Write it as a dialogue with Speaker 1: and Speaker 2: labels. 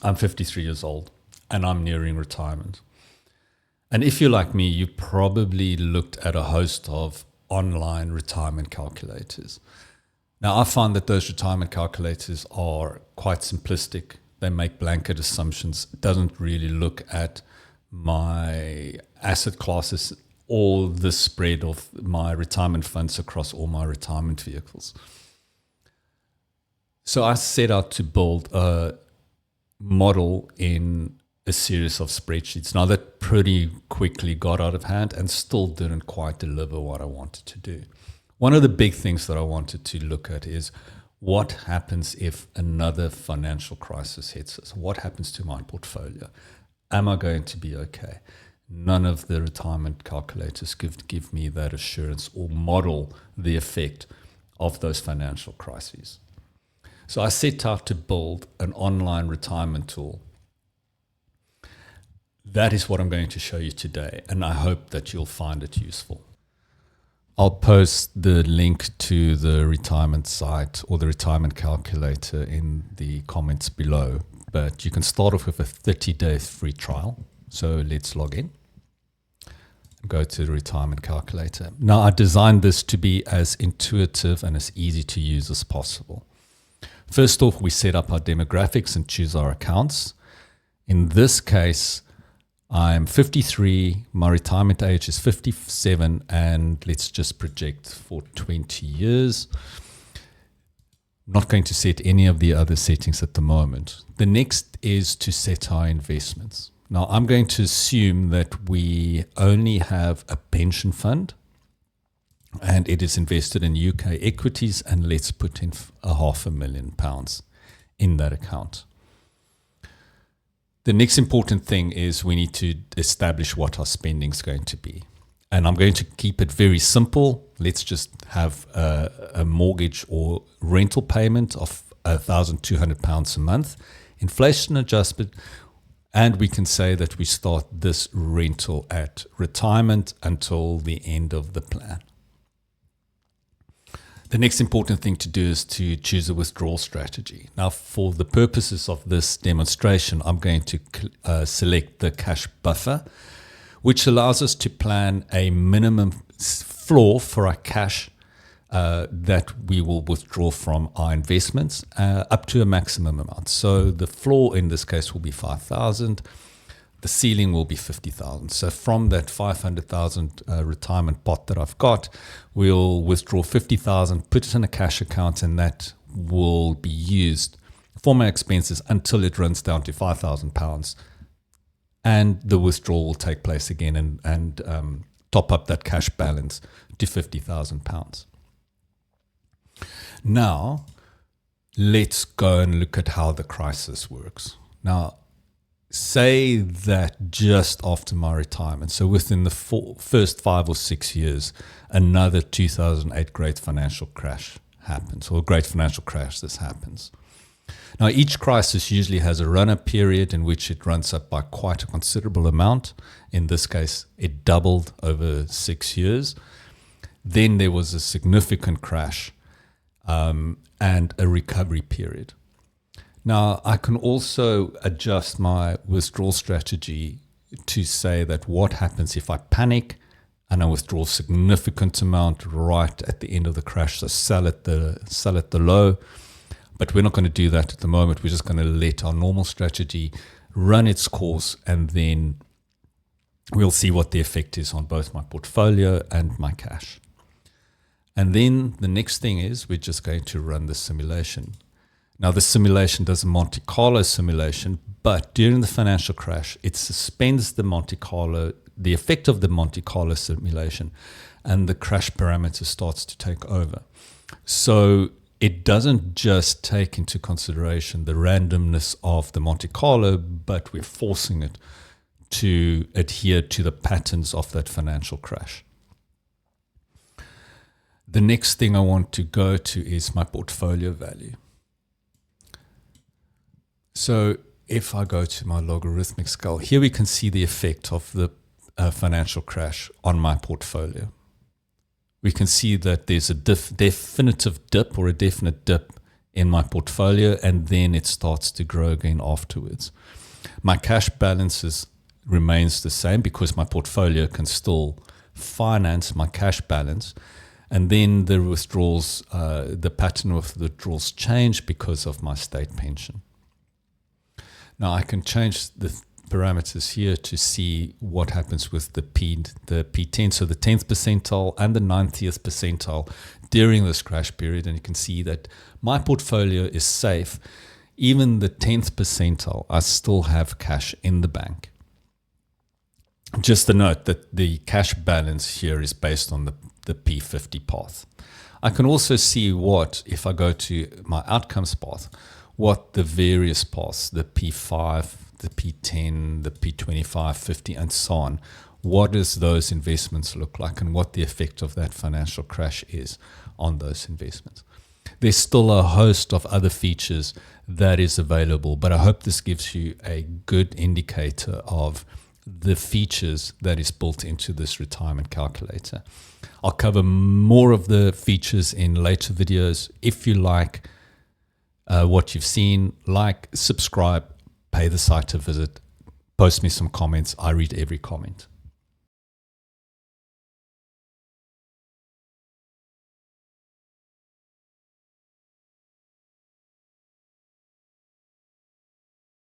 Speaker 1: I'm 53 years old and I'm nearing retirement. And if you're like me, you probably looked at a host of online retirement calculators. Now, I find that those retirement calculators are quite simplistic. They make blanket assumptions. It doesn't really look at my asset classes or the spread of my retirement funds across all my retirement vehicles. So I set out to build a model in a series of spreadsheets. Now, that pretty quickly got out of hand and still didn't quite deliver what I wanted to do. One of the big things that I wanted to look at is what happens if another financial crisis hits us? What happens to my portfolio? Am I going to be okay? None of the retirement calculators give me that assurance or model the effect of those financial crises. So I set out to build an online retirement tool. That is what I'm going to show you today, and I hope that you'll find it useful. I'll post the link to the retirement site or the retirement calculator in the comments below, but you can start off with a 30-day free trial. So let's log in and go to the retirement calculator. Now, I designed this to be as intuitive and as easy to use as possible. First off, we set up our demographics and choose our accounts. In this case, I'm 53, my retirement age is 57, and let's just project for 20 years. I'm not going to set any of the other settings at the moment. The next is to set our investments. Now, I'm going to assume that we only have a pension fund, and it is invested in UK equities, and let's put in £500,000 in that account. The next important thing is we need to establish what our spending is going to be. And I'm going to keep it very simple. Let's just have a mortgage or rental payment of £1,200 a month, inflation adjusted, and we can say that we start this rental at retirement until the end of the plan. The next important thing to do is to choose a withdrawal strategy. Now, for the purposes of this demonstration, I'm going to select the cash buffer, which allows us to plan a minimum floor for our cash that we will withdraw from our investments up to a maximum amount. So the floor in this case will be 5,000. The ceiling will be 50,000. So from that 500,000 retirement pot that I've got, we'll withdraw 50,000, put it in a cash account, and that will be used for my expenses until it runs down to £5,000. And the withdrawal will take place again and top up that cash balance to £50,000. Now, let's go and look at how the crisis works. Now, say that just after my retirement, so within the first 5 or 6 years, another 2008 great financial crash happens, or a great financial crash this happens. Now, each crisis usually has a run-up period in which it runs up by quite a considerable amount. In this case, it doubled over 6 years. Then there was a significant crash and a recovery period. Now, I can also adjust my withdrawal strategy to say that what happens if I panic and I withdraw a significant amount right at the end of the crash, so sell at the low. But we're not going to do that at the moment. We're just going to let our normal strategy run its course, and then we'll see what the effect is on both my portfolio and my cash. And then the next thing is we're just going to run the simulation. Now, the simulation does a Monte Carlo simulation, but during the financial crash, it suspends the effect of the Monte Carlo simulation, and the crash parameter starts to take over. So it doesn't just take into consideration the randomness of the Monte Carlo, but we're forcing it to adhere to the patterns of that financial crash. The next thing I want to go to is my portfolio value. So if I go to my logarithmic scale, here we can see the effect of the financial crash on my portfolio. We can see that there's a definitive dip or a definite dip in my portfolio, and then it starts to grow again afterwards. My cash balances remains the same because my portfolio can still finance my cash balance, and then the withdrawals, the pattern of the withdrawals change because of my state pension. Now I can change the parameters here to see what happens with the P10, so the 10th percentile and the 90th percentile during this crash period, and you can see that my portfolio is safe. Even the 10th percentile, I still have cash in the bank. Just a note that the cash balance here is based on the P50 path. I can also see what, if I go to my outcomes path, what the various paths, the P5, the P10, the P25, 50, and so on, what does those investments look like and what the effect of that financial crash is on those investments. There's still a host of other features that is available, but I hope this gives you a good indicator of the features that is built into this retirement calculator. I'll cover more of the features in later videos. If you like what you've seen, like, subscribe, pay the site a visit, post me some comments. I read every comment.